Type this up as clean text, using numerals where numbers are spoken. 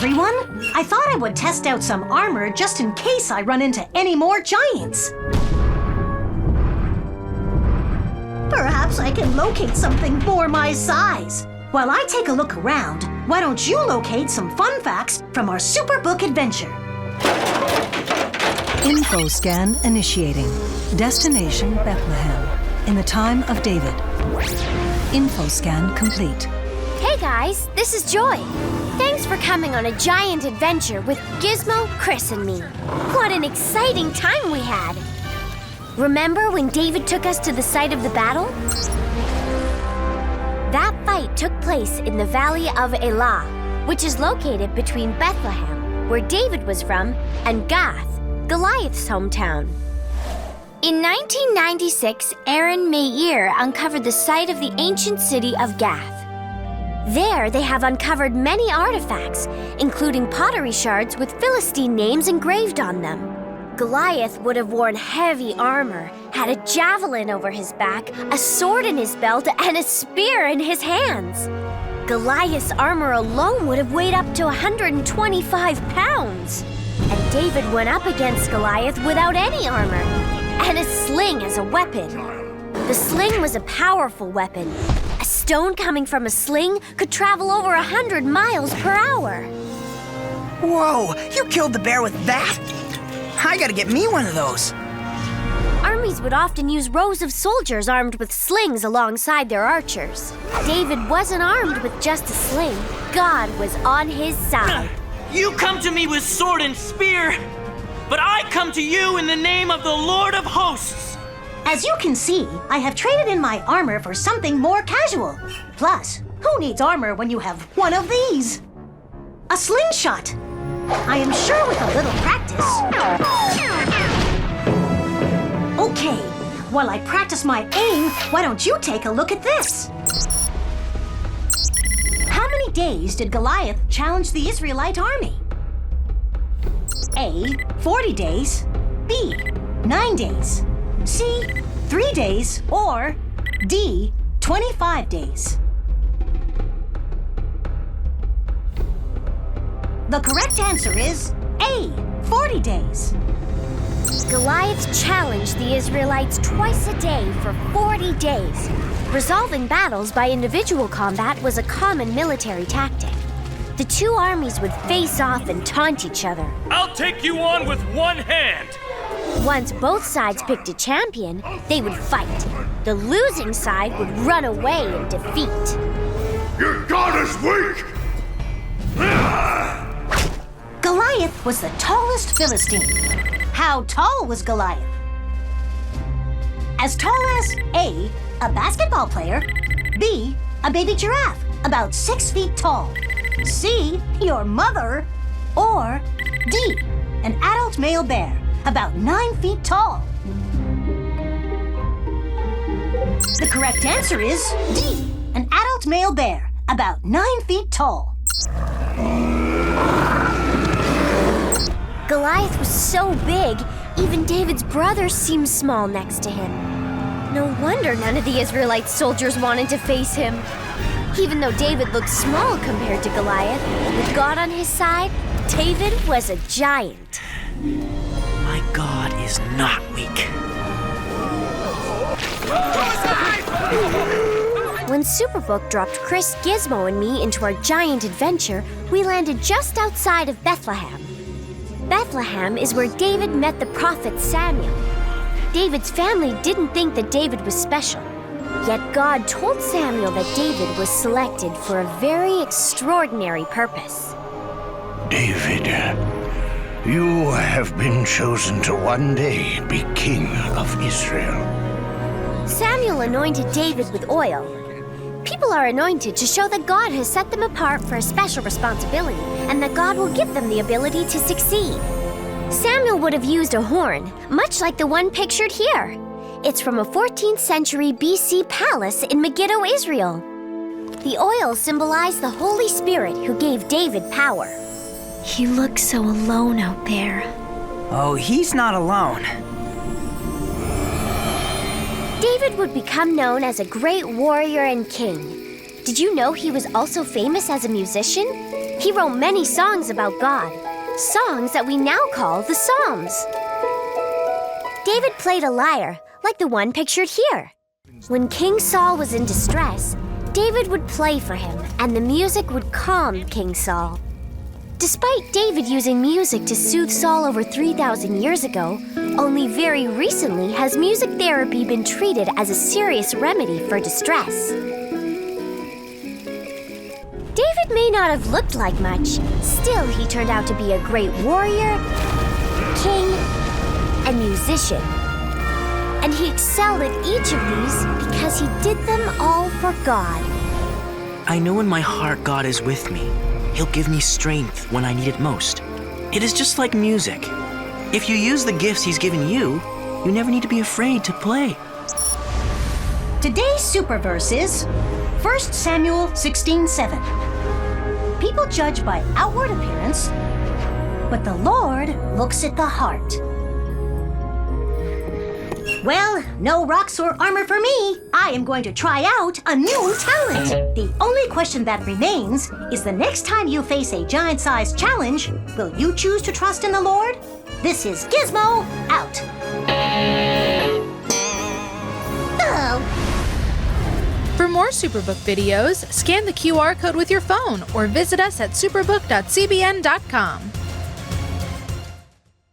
everyone. I thought I would test out some armor just in case I run into any more giants. Perhaps I can locate something more my size. While I take a look around, why don't you locate some fun facts from our Superbook adventure? Info scan initiating. Destination Bethlehem. In the time of David. Info scan complete. Hey guys, this is Joy. Thanks for coming on a giant adventure with Gizmo, Chris, and me. What an exciting time we had! Remember when David took us to the site of the battle? That fight took place in the Valley of Elah, which is located between Bethlehem, where David was from, and Gath, Goliath's hometown. In 1996, Aaron Meir uncovered the site of the ancient city of Gath. There, they have uncovered many artifacts, including pottery shards with Philistine names engraved on them. Goliath would have worn heavy armor, had a javelin over his back, a sword in his belt, and a spear in his hands. Goliath's armor alone would have weighed up to 125 pounds. And David went up against Goliath without any armor, and a sling as a weapon. The sling was a powerful weapon. A stone coming from a sling could travel over 100 miles per hour. Whoa, you killed the bear with that? I gotta get me one of those. Armies would often use rows of soldiers armed with slings alongside their archers. David wasn't armed with just a sling. God was on his side. You come to me with sword and spear, but I come to you in the name of the Lord of hosts. As you can see, I have traded in my armor for something more casual. Plus, who needs armor when you have one of these? A slingshot. I am sure with a little practice. Okay, while I practice my aim, why don't you take a look at this? How many days did Goliath challenge the Israelite army? A, 40 days, B, 9 days, C, 3 days, or D, 25 days. The correct answer is A, 40 days. Goliath challenged the Israelites twice a day for 40 days. Resolving battles by individual combat was a common military tactic. The two armies would face off and taunt each other. I'll take you on with one hand! Once both sides picked a champion, they would fight. The losing side would run away in defeat. Your god is weak! Goliath was the tallest Philistine. How tall was Goliath? As tall as A, a basketball player, B, a baby giraffe, about 6 feet tall, C, your mother, or D, an adult male bear, about 9 feet tall. The correct answer is D, an adult male bear, about 9 feet tall. Goliath was so big, even David's brothers seemed small next to him. No wonder none of the Israelite soldiers wanted to face him. Even though David looked small compared to Goliath, with God on his side, David was a giant. My God is not weak. When Superbook dropped Chris, Gizmo, and me into our giant adventure, we landed just outside of Bethlehem. Bethlehem is where David met the prophet Samuel. David's family didn't think that David was special. Yet God told Samuel that David was selected for a very extraordinary purpose. David, you have been chosen to one day be king of Israel. Samuel anointed David with oil. People are anointed to show that God has set them apart for a special responsibility and that God will give them the ability to succeed. Samuel would have used a horn, much like the one pictured here. It's from a 14th century BC palace in Megiddo, Israel. The oil symbolized the Holy Spirit who gave David power. He looks so alone out there. Oh, he's not alone. David would become known as a great warrior and king. Did you know he was also famous as a musician? He wrote many songs about God, songs that we now call the Psalms. David played a lyre, like the one pictured here. When King Saul was in distress, David would play for him, and the music would calm King Saul. Despite David using music to soothe Saul over 3,000 years ago, only very recently has music therapy been treated as a serious remedy for distress. David may not have looked like much, still he turned out to be a great warrior, king, and musician. And he excelled at each of these because he did them all for God. I know in my heart God is with me. He'll give me strength when I need it most. It is just like music. If you use the gifts he's given you, you never need to be afraid to play. Today's superverse is 1 Samuel 16:7. People judge by outward appearance, but the Lord looks at the heart. Well, no rocks or armor for me. I am going to try out a new talent. The only question that remains is the next time you face a giant-sized challenge, will you choose to trust in the Lord? This is Gizmo out. Oh. For more Superbook videos, scan the QR code with your phone or visit us at superbook.cbn.com.